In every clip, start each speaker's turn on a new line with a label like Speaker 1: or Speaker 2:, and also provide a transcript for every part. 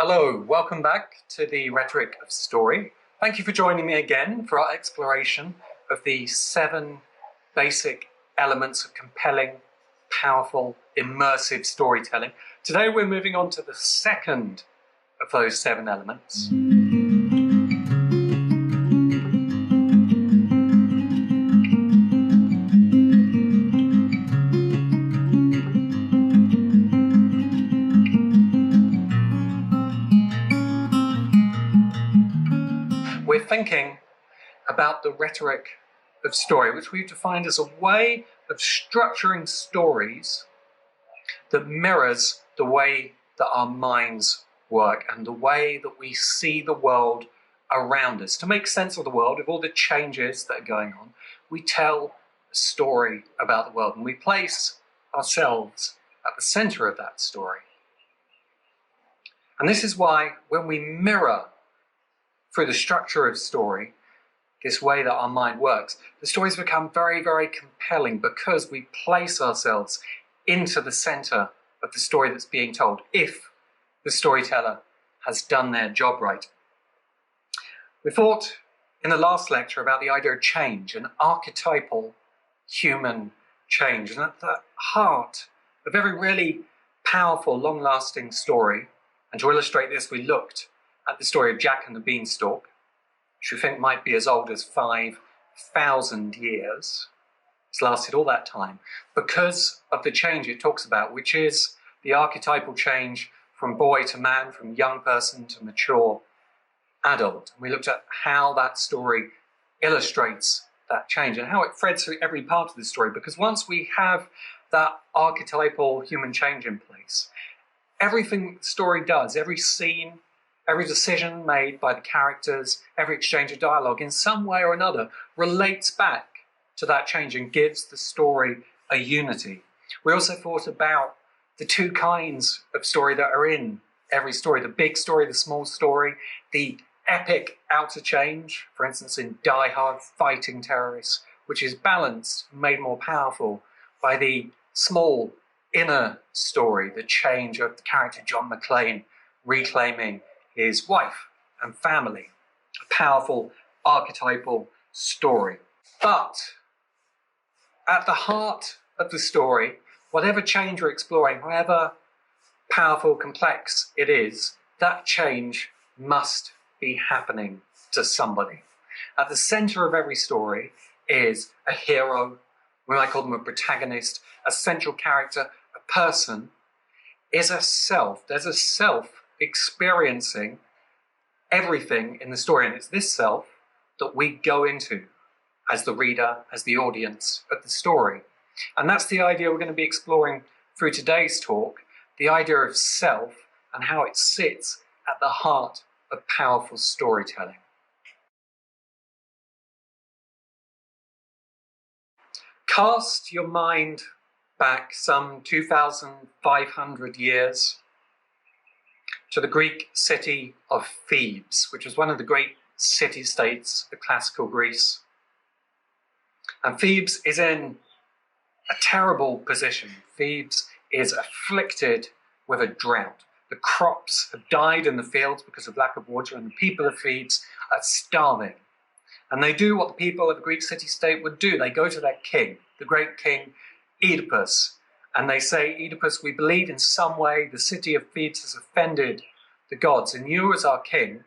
Speaker 1: Hello, welcome back to the Rhetoric of Story. Thank you for joining me again for our exploration of the 7 basic elements of compelling, powerful, immersive storytelling. Today we're moving on to the second of those 7 elements. We're thinking about the rhetoric of story, which we've defined as a way of structuring stories that mirrors the way that our minds work and the way that we see the world around us. To make sense of the world, of all the changes that are going on, we tell a story about the world and we place ourselves at the center of that story. And this is why when we mirror through the structure of story, this way that our mind works, the stories become very, very compelling because we place ourselves into the center of the story that's being told, if the storyteller has done their job right. We thought in the last lecture about the idea of change, an archetypal human change. And at the heart of every really powerful, long-lasting story, and to illustrate this, we looked at the story of Jack and the Beanstalk, which we think might be as old as 5,000 years. It's lasted all that time because of the change it talks about, which is the archetypal change from boy to man, from young person to mature adult. We looked at how that story illustrates that change and how it threads through every part of the story, because once we have that archetypal human change in place, everything the story does, every scene, every decision made by the characters, every exchange of dialogue, in some way or another, relates back to that change and gives the story a unity. We also thought about the 2 kinds of story that are in every story, the big story, the small story, the epic outer change, for instance in Die Hard, fighting terrorists, which is balanced, made more powerful by the small inner story, the change of the character John McClane reclaiming his wife and family, a powerful archetypal story. But at the heart of the story, whatever change we're exploring, however powerful, complex it is, that change must be happening to somebody. At the center of every story is a hero, we might call them a protagonist, a central character, a person, is a self. There's a self experiencing everything in the story, and it's this self that we go into as the reader, as the audience of the story. And that's the idea we're going to be exploring through today's talk, the idea of self and how it sits at the heart of powerful storytelling. Cast your mind back some 2,500 years to the Greek city of Thebes, which was one of the great city-states of classical Greece. And Thebes is in a terrible position. Thebes is afflicted with a drought. The crops have died in the fields because of lack of water, and the people of Thebes are starving. And they do what the people of the Greek city-state would do. They go to their king, the great king Oedipus, and they say, Oedipus, we believe in some way the city of Thebes has offended the gods, and you as our king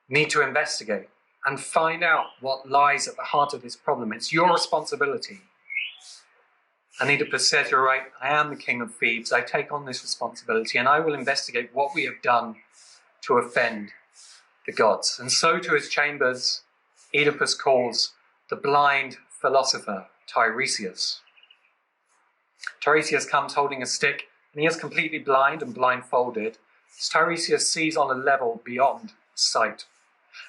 Speaker 1: need to investigate and find out what lies at the heart of this problem. It's your responsibility. And Oedipus says, you're right, I am the king of Thebes. I take on this responsibility and I will investigate what we have done to offend the gods. And so to his chambers, Oedipus calls the blind philosopher Tiresias. Tiresias comes holding a stick, and he is completely blind and blindfolded. Tiresias sees on a level beyond sight.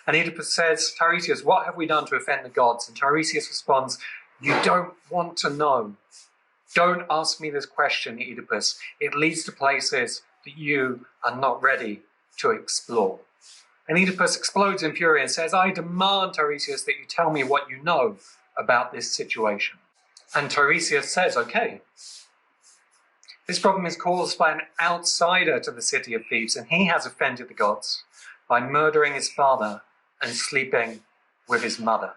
Speaker 1: And Oedipus says, Tiresias, what have we done to offend the gods? And Tiresias responds, you don't want to know. Don't ask me this question, Oedipus. It leads to places that you are not ready to explore. And Oedipus explodes in fury and says, I demand, Tiresias, that you tell me what you know about this situation. And Tiresias says, okay. This problem is caused by an outsider to the city of Thebes, and he has offended the gods by murdering his father and sleeping with his mother.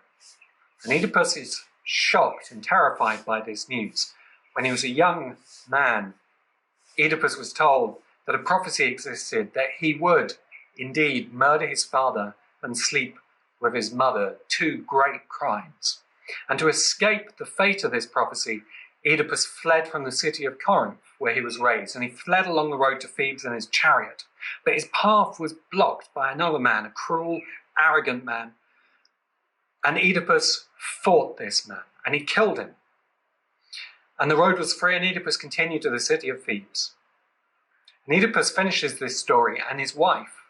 Speaker 1: And Oedipus is shocked and terrified by this news. When he was a young man, Oedipus was told that a prophecy existed that he would indeed murder his father and sleep with his mother, two great crimes. And to escape the fate of this prophecy, Oedipus fled from the city of Corinth, where he was raised, and he fled along the road to Thebes in his chariot. But his path was blocked by another man, a cruel, arrogant man. And Oedipus fought this man, and he killed him. And the road was free, and Oedipus continued to the city of Thebes. And Oedipus finishes this story, and his wife,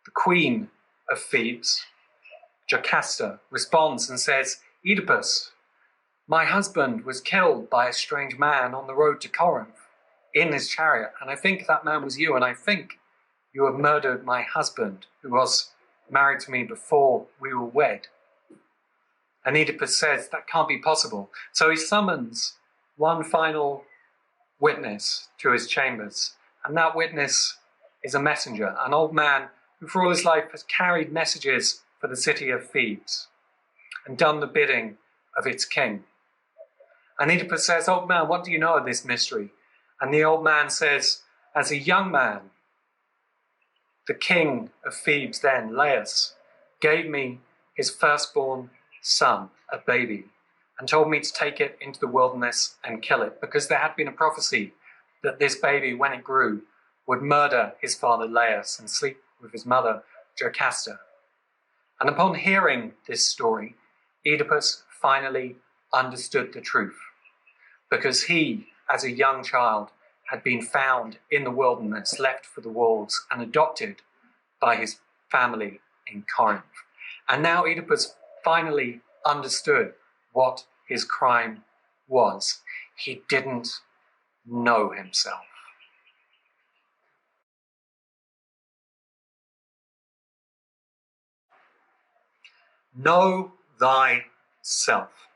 Speaker 1: the queen of Thebes, Jocasta, responds and says, "Oedipus, my husband was killed by a strange man on the road to Corinth in his chariot, and I think that man was you, and I think you have murdered my husband, who was married to me before we were wed." And Oedipus says that can't be possible. So he summons one final witness to his chambers, and that witness is a messenger, an old man who for all his life has carried messages for the city of Thebes and done the bidding of its king. And Oedipus says, "Old man, what do you know of this mystery?" And the old man says, "As a young man, the king of Thebes then, Laius, gave me his firstborn son, a baby, and told me to take it into the wilderness and kill it, because there had been a prophecy that this baby, when it grew, would murder his father Laius and sleep with his mother Jocasta." And upon hearing this story, Oedipus finally understood the truth, because he, as a young child, had been found in the wilderness, left for the wolves, and adopted by his family in Corinth. And now Oedipus finally understood what his crime was. He didn't know himself. Know thyself.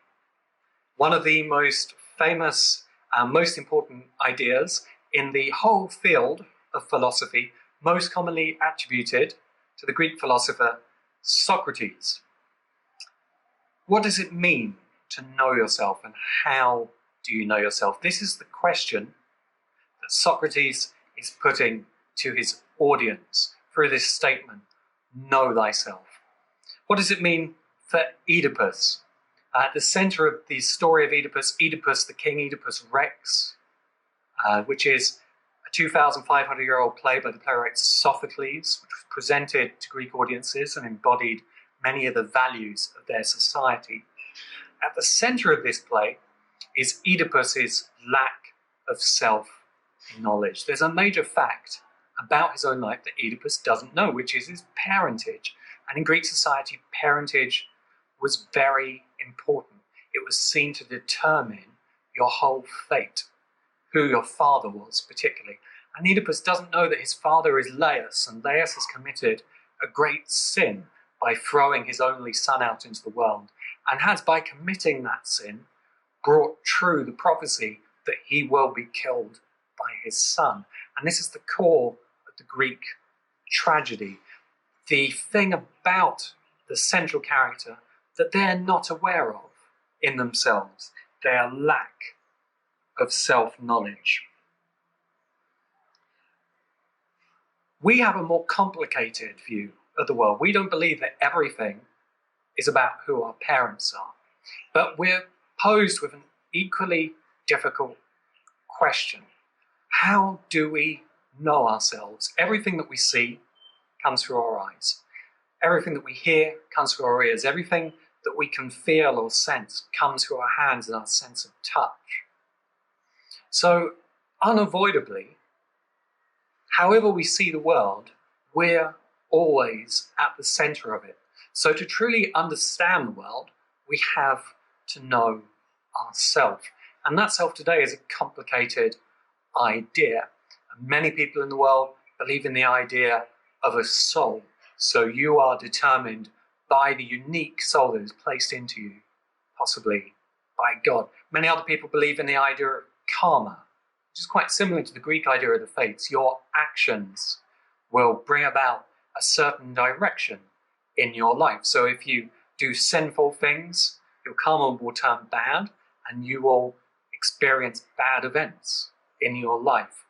Speaker 1: One of the most famous and most important ideas in the whole field of philosophy, most commonly attributed to the Greek philosopher Socrates. What does it mean to know yourself, and how do you know yourself? This is the question that Socrates is putting to his audience through this statement, know thyself. What does it mean for Oedipus? At the center of the story of Oedipus, Oedipus the king, Oedipus Rex, which is a 2,500-year-old play by the playwright Sophocles, which was presented to Greek audiences and embodied many of the values of their society. At the center of this play is Oedipus's lack of self-knowledge. There's a major fact about his own life that Oedipus doesn't know, which is his parentage. And in Greek society, parentage was very important. It was seen to determine your whole fate, who your father was particularly. And Oedipus doesn't know that his father is Laius, and Laius has committed a great sin by throwing his only son out into the world, and has, by committing that sin, brought true the prophecy that he will be killed by his son. And this is the core of the Greek tragedy. The thing about the central character that they're not aware of in themselves, their lack of self-knowledge. We have a more complicated view of the world. We don't believe that everything is about who our parents are, but we're posed with an equally difficult question. How do we know ourselves? Everything that we see comes through our eyes. Everything that we hear comes through our ears. Everything that we can feel or sense comes through our hands and our sense of touch. So, unavoidably, however we see the world, we're always at the center of it. So to truly understand the world, we have to know ourselves. And that self today is a complicated idea. And many people in the world believe in the idea of a soul. So you are determined by the unique soul that is placed into you, possibly by God. Many other people believe in the idea of karma, which is quite similar to the Greek idea of the fates. Your actions will bring about a certain direction in your life. So if you do sinful things, your karma will turn bad and you will experience bad events in your life.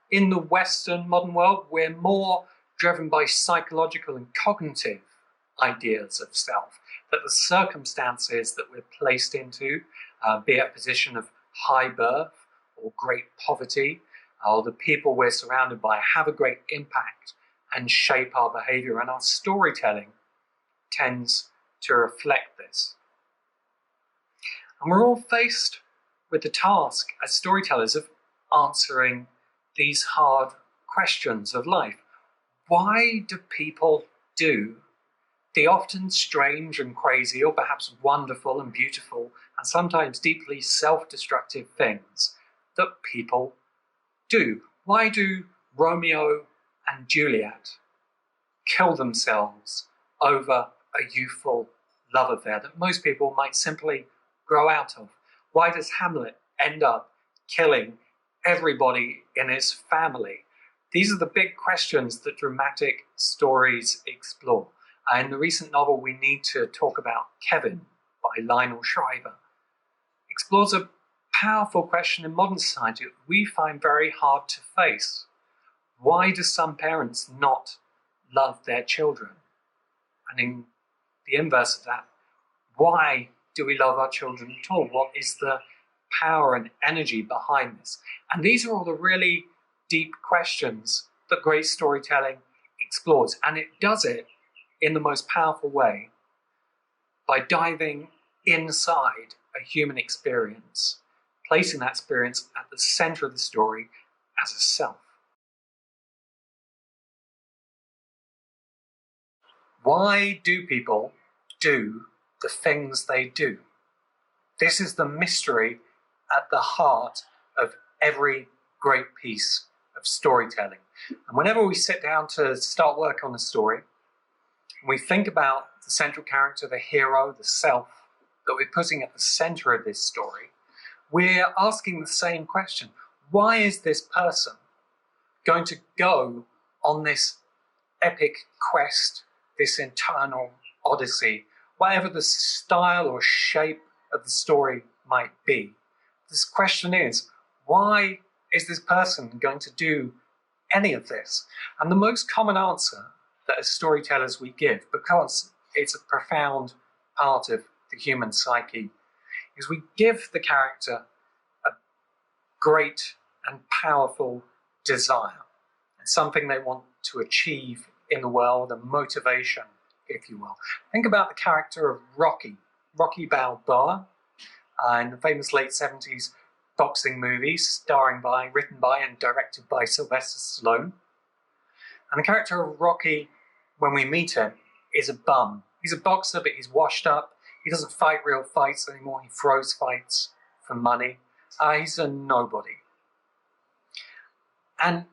Speaker 1: In the Western modern world, we're more driven by psychological and cognitive ideas of self, that the circumstances that we're placed into, be it a position of high birth or great poverty, or the people we're surrounded by, have a great impact and shape our behavior, and our storytelling tends to reflect this. And we're all faced with the task as storytellers of answering these hard questions of life. Why do people do the often strange and crazy, or perhaps wonderful and beautiful, and sometimes deeply self-destructive things that people do? Why do Romeo and Juliet kill themselves over a youthful love affair that most people might simply grow out of? Why does Hamlet end up killing everybody in his family? These are the big questions that dramatic stories explore. In the recent novel We Need to Talk About Kevin by Lionel Shriver explores a powerful question in modern society that we find very hard to face. Why do some parents not love their children? And in the inverse of that, why do we love our children at all? What is the power and energy behind this? And these are all the really deep questions that great storytelling explores. And it does it in the most powerful way by diving inside a human experience, placing that experience at the center of the story as a self. Why do people do the things they do? This is the mystery at the heart of every great piece of storytelling. And whenever we sit down to start work on a story, we think about the central character, the hero, the self that we're putting at the center of this story. We're asking the same question. Why is this person going to go on this epic quest, this internal odyssey, whatever the style or shape of the story might be? This question is, why is this person going to do any of this? And the most common answer that as storytellers we give, because it's a profound part of the human psyche, is we give the character a great and powerful desire, and something they want to achieve in the world, a motivation, if you will. Think about the character of Rocky Balboa, in the famous late 70s boxing movie, written by and directed by Sylvester Stallone. And the character of Rocky, when we meet him, is a bum. He's a boxer, but he's washed up. He doesn't fight real fights anymore. He throws fights for money. He's a nobody. And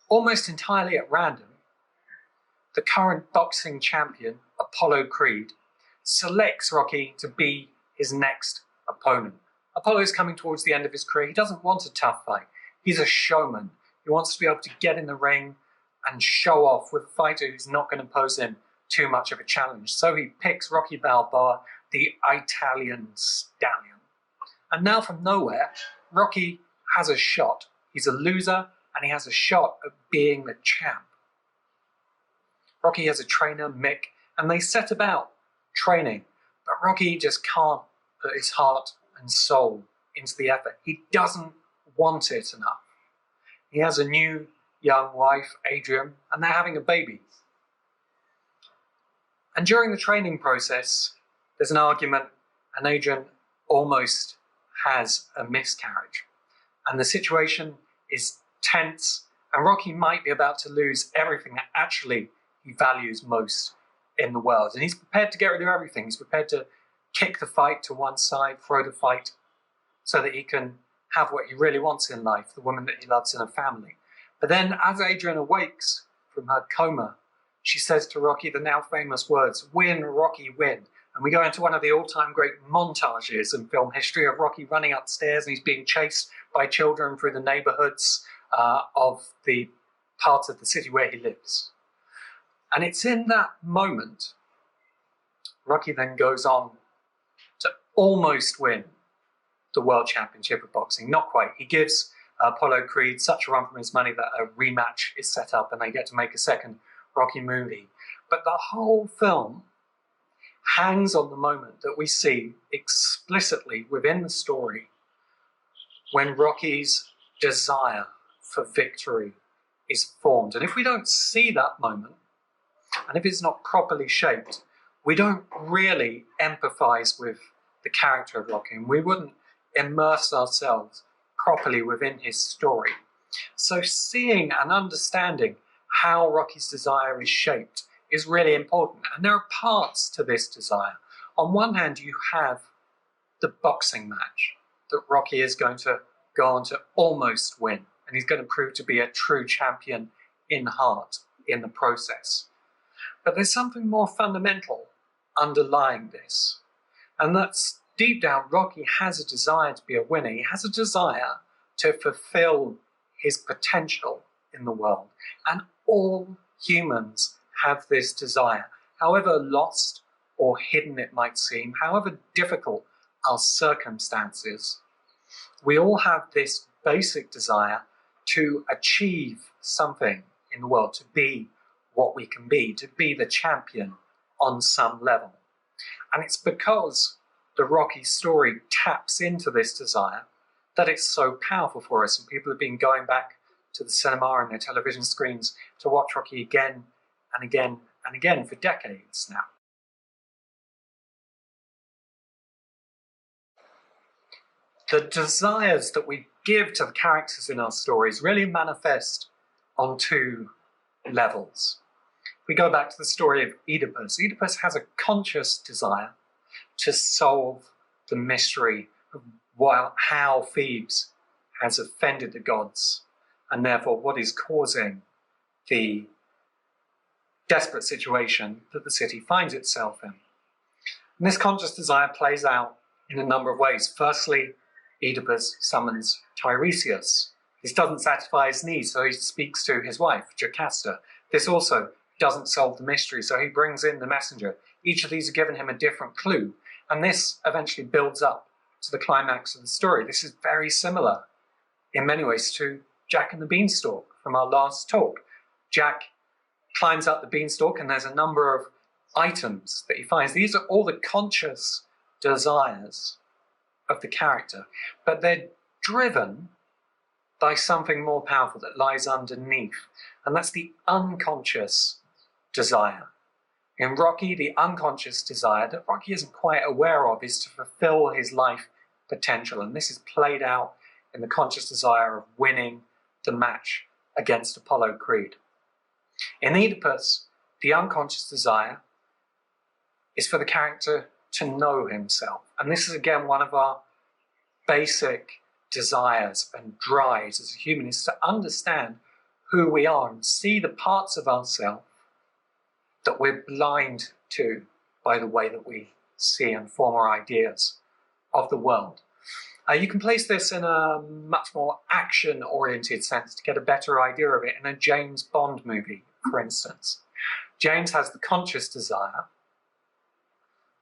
Speaker 1: almost entirely at random, the current boxing champion, Apollo Creed, selects Rocky to be his next opponent. Apollo is coming towards the end of his career. He doesn't want a tough fight. He's a showman. He wants to be able to get in the ring and show off with a fighter who's not going to pose him too much of a challenge. So he picks Rocky Balboa, the Italian stallion. And now from nowhere, Rocky has a shot. He's a loser and he has a shot at being the champ. Rocky has a trainer, Mick, and they set about training. But Rocky just can't put his heart and soul into the effort. He doesn't want it enough. He has a new young wife, Adrian, and they're having a baby. And during the training process, there's an argument, and Adrian almost has a miscarriage. And the situation is tense, and Rocky might be about to lose everything that actually he values most in the world. And he's prepared to get rid of everything. He's prepared to kick the fight to one side, throw the fight, so that he can have what he really wants in life, the woman that he loves and a family. But then as Adrian awakes from her coma, she says to Rocky the now famous words, "Win, Rocky, win." And we go into one of the all-time great montages in film history of Rocky running upstairs and he's being chased by children through the neighborhoods of the part of the city where he lives. And it's in that moment, Rocky then goes on to almost win the World Championship of Boxing. Not quite. He gives Apollo Creed such a run for his money that a rematch is set up and they get to make a second Rocky movie. But the whole film hangs on the moment that we see explicitly within the story when Rocky's desire for victory is formed. And if we don't see that moment, and if it's not properly shaped, we don't really empathize with the character of Rocky, and we wouldn't immerse ourselves properly within his story. So seeing and understanding how Rocky's desire is shaped is really important. And there are parts to this desire. On one hand, you have the boxing match that Rocky is going to go on to almost win, and he's going to prove to be a true champion in heart in the process. But there's something more fundamental underlying this, and that's deep down, Rocky has a desire to be a winner. He has a desire to fulfill his potential in the world, and all humans have this desire. However lost or hidden it might seem, however difficult our circumstances, we all have this basic desire to achieve something in the world, to be what we can be, to be the champion on some level. And it's because the Rocky story taps into this desire that it's so powerful for us, and people have been going back to the cinema and their television screens to watch Rocky again and again and again for decades now. The desires that we give to the characters in our stories really manifest on two levels. We go back to the story of Oedipus. Oedipus has a conscious desire to solve the mystery of how Thebes has offended the gods, and therefore what is causing the desperate situation that the city finds itself in. And this conscious desire plays out in a number of ways. Firstly, Oedipus summons Tiresias. This doesn't satisfy his needs, so he speaks to his wife, Jocasta. This also doesn't solve the mystery, so he brings in the messenger. Each of these have given him a different clue, and this eventually builds up to the climax of the story. This is very similar in many ways to Jack and the Beanstalk from our last talk. Jack climbs up the beanstalk and there's a number of items that he finds. These are all the conscious desires of the character, but they're driven by something more powerful that lies underneath, and that's the unconscious desire. In Rocky, the unconscious desire that Rocky isn't quite aware of is to fulfill his life potential, and this is played out in the conscious desire of winning the match against Apollo Creed. In Oedipus, the unconscious desire is for the character to know himself, and this is again one of our basic desires and drives as a human, is to understand who we are and see the parts of ourselves that we're blind to by the way that we see and form our ideas of the world. You can place this in a much more action-oriented sense to get a better idea of it in a James Bond movie, for instance. James has the conscious desire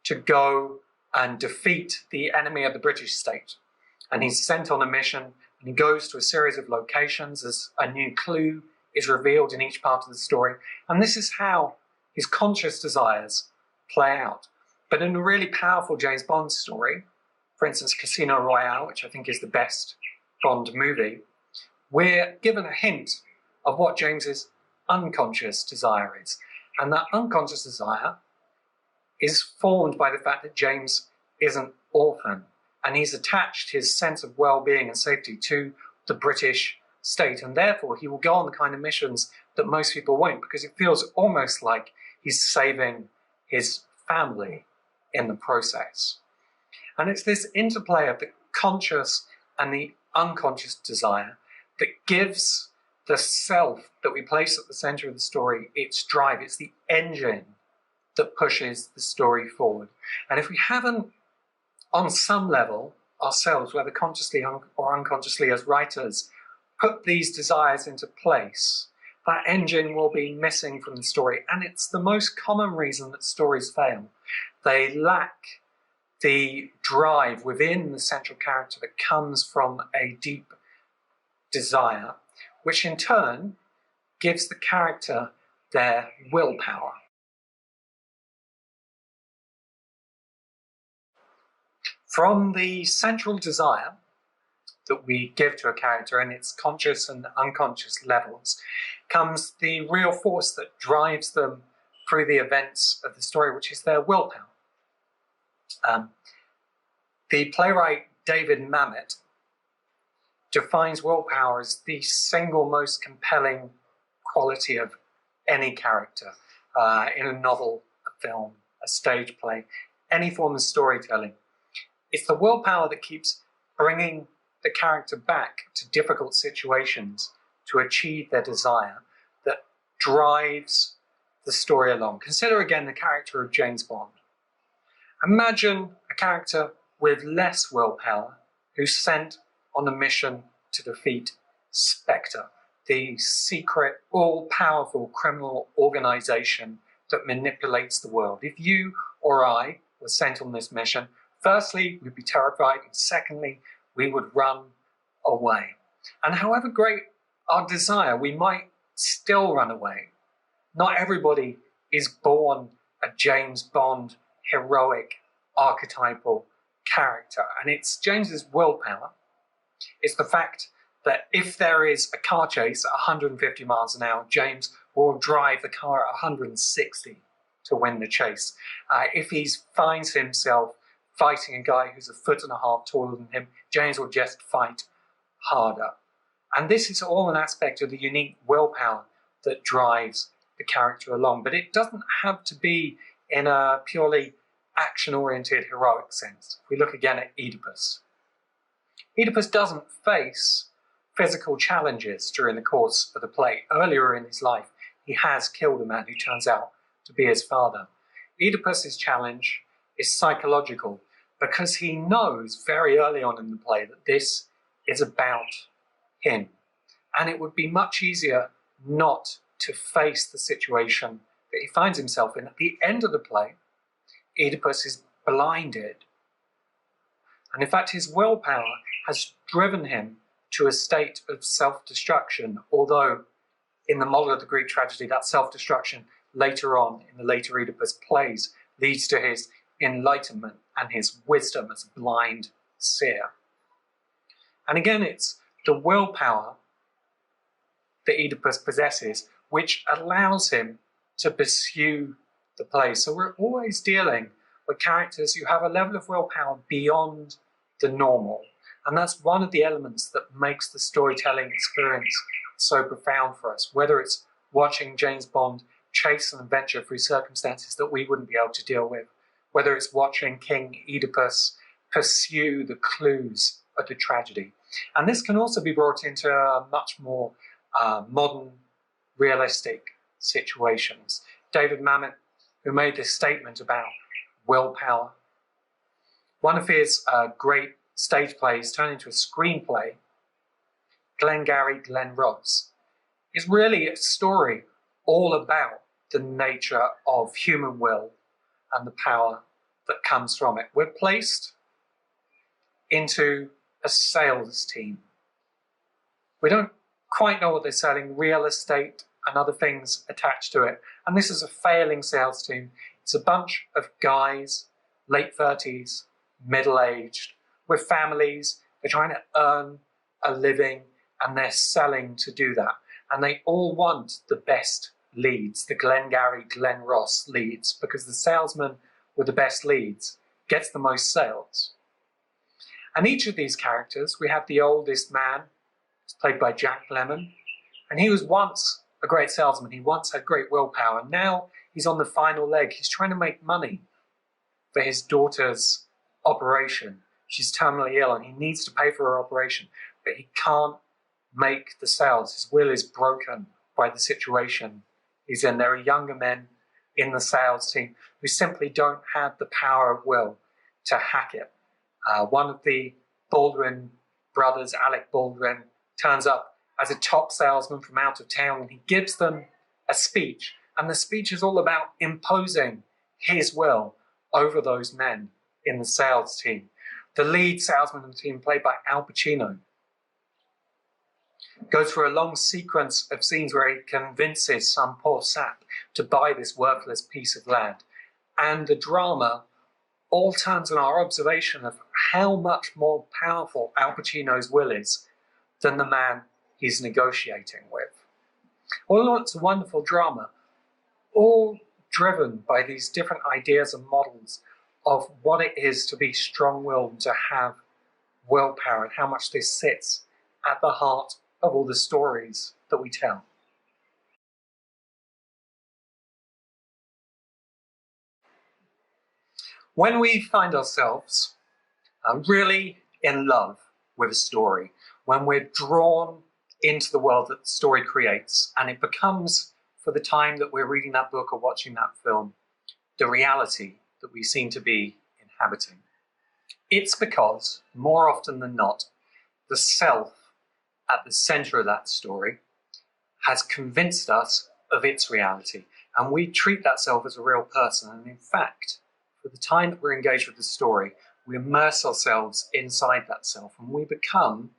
Speaker 1: to go and defeat the enemy of the British state. And he's sent on a mission, and he goes to a series of locations as a new clue is revealed in each part of the story. And this is how his conscious desires play out. But in a really powerful James Bond story, for instance, Casino Royale, which I think is the best Bond movie, we're given a hint of what James's unconscious desire is. And that unconscious desire is formed by the fact that James is an orphan, and he's attached his sense of well-being and safety to the British state, and therefore he will go on the kind of missions that most people won't, because it feels almost like he's saving his family in the process. And it's this interplay of the conscious and the unconscious desire that gives the self that we place at the center of the story its drive. It's the engine that pushes the story forward. And if we haven't, on some level, ourselves, whether consciously or unconsciously as writers, put these desires into place, that engine will be missing from the story. And it's the most common reason that stories fail. They lack the drive within the central character that comes from a deep desire, which in turn gives the character their willpower. From the central desire that we give to a character in its conscious and unconscious levels comes the real force that drives them through the events of the story, which is their willpower. The playwright David Mamet defines willpower as the single most compelling quality of any character in a novel, a film, a stage play, any form of storytelling. It's the willpower that keeps bringing the character back to difficult situations to achieve their desire that drives the story along. Consider again the character of James Bond. Imagine a character with less willpower who's sent on a mission to defeat Spectre, the secret, all-powerful criminal organization that manipulates the world. If you or I were sent on this mission, firstly, we'd be terrified, and secondly, we would run away. And however great our desire, we might still run away. Not everybody is born a James Bond heroic archetypal character. And it's James's willpower. It's the fact that if there is a car chase at 150 miles an hour, James will drive the car at 160 to win the chase. If he finds himself fighting a guy who's 1.5 feet taller than him, James will just fight harder. And this is all an aspect of the unique willpower that drives the character along. But it doesn't have to be in a purely action-oriented heroic sense. If we look again at Oedipus. Oedipus doesn't face physical challenges during the course of the play. Earlier in his life, he has killed a man who turns out to be his father. Oedipus's challenge is psychological because he knows very early on in the play that this is about him. And it would be much easier not to face the situation that he finds himself in. At the end of the play, Oedipus is blinded. And in fact, his willpower has driven him to a state of self-destruction, although in the model of the Greek tragedy, that self-destruction later on in the later Oedipus plays leads to his enlightenment and his wisdom as a blind seer. And again, it's the willpower that Oedipus possesses which allows him to pursue the play. So we're always dealing with characters who have a level of willpower beyond the normal. And that's one of the elements that makes the storytelling experience so profound for us, whether it's watching James Bond chase an adventure through circumstances that we wouldn't be able to deal with, whether it's watching King Oedipus pursue the clues of the tragedy. And this can also be brought into much more modern, realistic situations. David Mamet, who made this statement about willpower, one of his great stage plays turned into a screenplay, Glengarry Glen Ross, is really a story all about the nature of human will and the power that comes from it. We're placed into a sales team. We don't quite know what they're selling, real estate and other things attached to it. And this is a failing sales team. It's a bunch of guys, late 30s, middle-aged, with families. They're trying to earn a living and they're selling to do that. And they all want the best leads, the Glengarry Glen Ross leads, because the salesman with the best leads gets the most sales. And each of these characters, we have the oldest man, it's played by Jack Lemmon, and he was once a great salesman. He once had great willpower. And now he's on the final leg. He's trying to make money for his daughter's operation. She's terminally ill and he needs to pay for her operation, but he can't make the sales. His will is broken by the situation he's in. There are younger men in the sales team who simply don't have the power of will to hack it. One of the Baldwin brothers, Alec Baldwin, turns up as a top salesman from out of town, and he gives them a speech. And the speech is all about imposing his will over those men in the sales team. The lead salesman of the team, played by Al Pacino, goes through a long sequence of scenes where he convinces some poor sap to buy this worthless piece of land. And the drama all turns on our observation of how much more powerful Al Pacino's will is than the man he's negotiating with. All in all, it's a wonderful drama, all driven by these different ideas and models of what it is to be strong-willed and to have willpower, and how much this sits at the heart of all the stories that we tell. When we find ourselves really in love with a story, when we're drawn into the world that the story creates, and it becomes, for the time that we're reading that book or watching that film, the reality that we seem to be inhabiting, it's because, more often than not, the self at the center of that story has convinced us of its reality, and we treat that self as a real person. And in fact, for the time that we're engaged with the story, we immerse ourselves inside that self, and we become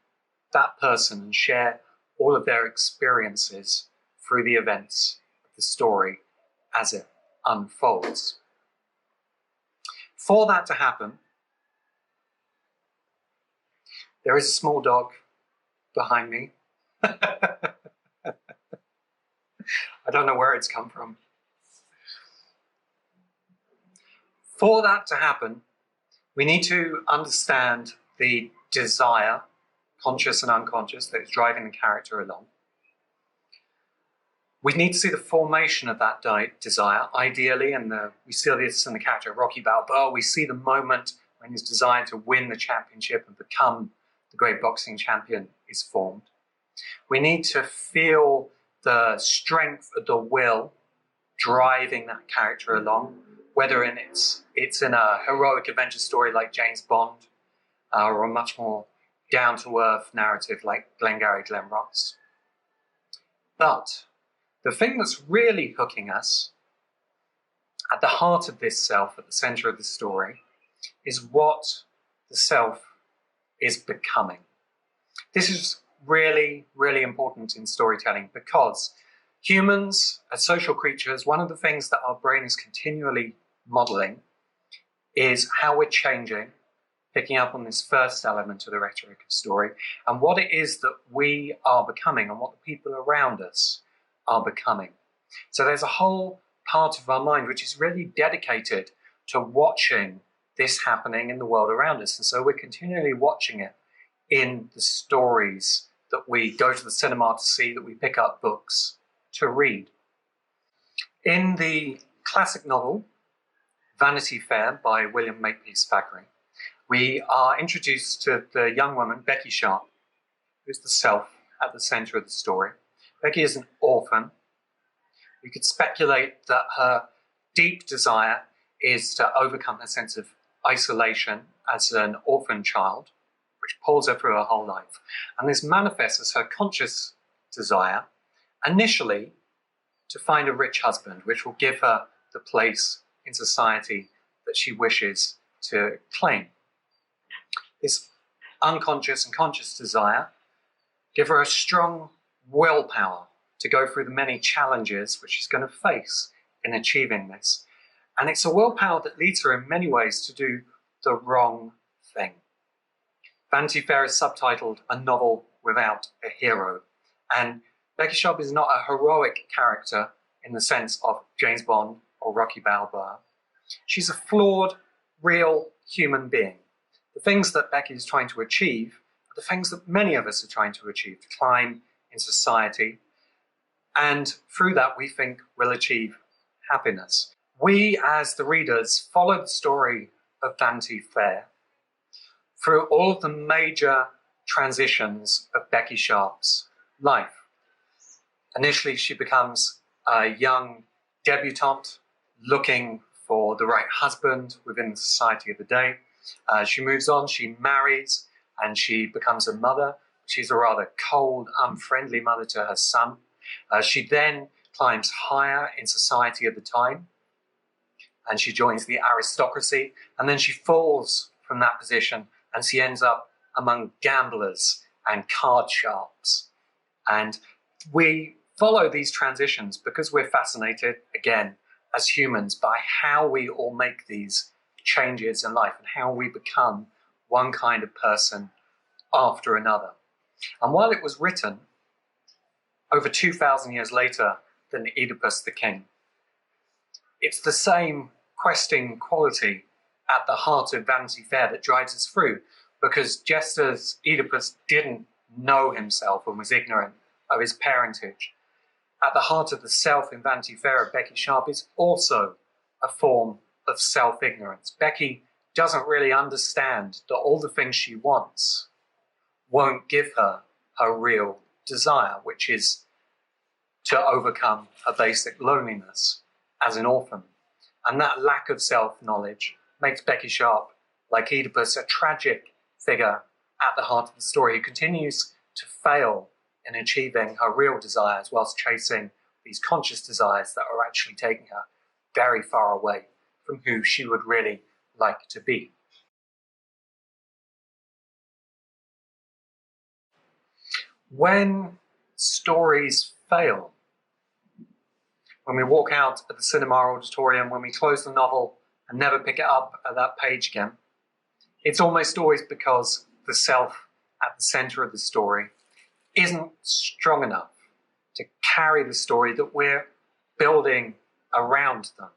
Speaker 1: that person and share all of their experiences through the events of the story as it unfolds. For that to happen, there is a small dog behind me. I don't know where it's come from. For that to happen, we need to understand the desire, conscious and unconscious, that is driving the character along. We need to see the formation of that desire, ideally, and we see this in the character of Rocky Balboa. We see the moment when his desire to win the championship and become the great boxing champion is formed. We need to feel the strength of the will driving that character along, whether it's in a heroic adventure story like James Bond, or a much more down-to-earth narrative like Glengarry Glen Ross. But the thing that's really hooking us at the heart of this self, at the center of the story, is what the self is becoming. This is really, really important in storytelling, because humans, as social creatures, one of the things that our brain is continually modeling is how we're changing, picking up on this first element of the rhetoric of story, and what it is that we are becoming and what the people around us are becoming. So there's a whole part of our mind which is really dedicated to watching this happening in the world around us. And so we're continually watching it in the stories that we go to the cinema to see, that we pick up books to read. In the classic novel Vanity Fair by William Makepeace Thackeray, we are introduced to the young woman, Becky Sharp, who's the self at the center of the story. Becky is an orphan. We could speculate that her deep desire is to overcome her sense of isolation as an orphan child, which pulls her through her whole life. And this manifests as her conscious desire, initially, to find a rich husband, which will give her the place in society that she wishes to claim. This unconscious and conscious desire give her a strong willpower to go through the many challenges which she's going to face in achieving this. And it's a willpower that leads her in many ways to do the wrong thing. Vanity Fair is subtitled A Novel Without a Hero. And Becky Sharp is not a heroic character in the sense of James Bond or Rocky Balboa. She's a flawed, real human being. The things that Becky is trying to achieve are the things that many of us are trying to achieve, to climb in society. And through that, we think we'll achieve happiness. We, as the readers, follow the story of Vanity Fair through all of the major transitions of Becky Sharp's life. Initially, she becomes a young debutante looking for the right husband within the society of the day. She moves on, she marries, and she becomes a mother. She's a rather cold, unfriendly mother to her son. She then climbs higher in society of the time, and she joins the aristocracy, and then she falls from that position, and she ends up among gamblers and card sharps. And we follow these transitions because we're fascinated, again, as humans, by how we all make these changes in life and how we become one kind of person after another. And while it was written over 2,000 years later than Oedipus the king, it's the same questing quality at the heart of Vanity Fair that drives us through, because just as Oedipus didn't know himself and was ignorant of his parentage, at the heart of the self in Vanity Fair of Becky Sharp is also a form of self-ignorance. Becky doesn't really understand that all the things she wants won't give her her real desire, which is to overcome her basic loneliness as an orphan. And that lack of self-knowledge makes Becky Sharp, like Oedipus, a tragic figure at the heart of the story who continues to fail in achieving her real desires whilst chasing these conscious desires that are actually taking her very far away from who she would really like to be. When stories fail, when we walk out at the cinema auditorium, when we close the novel and never pick it up at that page again, it's almost always because the self at the center of the story isn't strong enough to carry the story that we're building around them.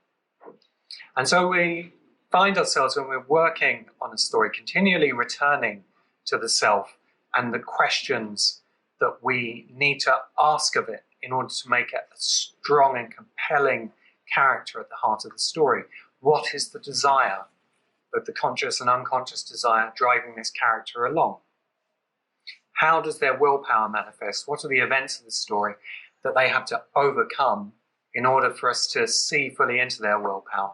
Speaker 1: And so we find ourselves, when we're working on a story, continually returning to the self and the questions that we need to ask of it in order to make it a strong and compelling character at the heart of the story. What is the desire, both the conscious and unconscious desire, driving this character along? How does their willpower manifest? What are the events of the story that they have to overcome in order for us to see fully into their willpower?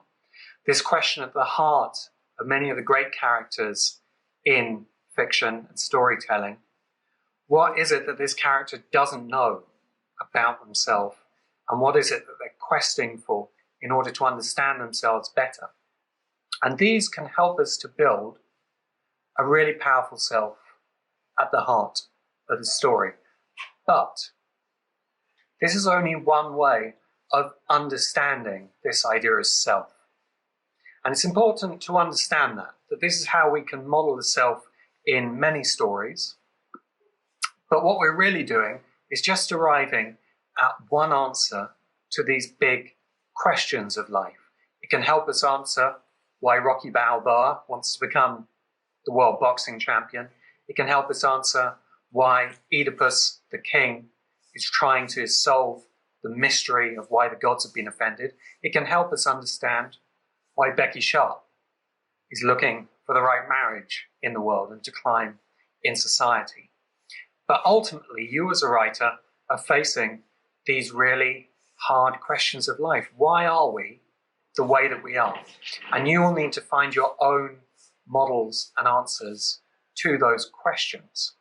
Speaker 1: This question at the heart of many of the great characters in fiction and storytelling. What is it that this character doesn't know about themselves? And what is it that they're questing for in order to understand themselves better? And these can help us to build a really powerful self at the heart of the story. But this is only one way of understanding this idea of self. And it's important to understand that this is how we can model the self in many stories. But what we're really doing is just arriving at one answer to these big questions of life. It can help us answer why Rocky Balboa wants to become the world boxing champion. It can help us answer why Oedipus, the king, is trying to solve the mystery of why the gods have been offended. It can help us understand why Becky Sharp is looking for the right marriage in the world and to climb in society. But ultimately, you as a writer are facing these really hard questions of life. Why are we the way that we are? And you will need to find your own models and answers to those questions.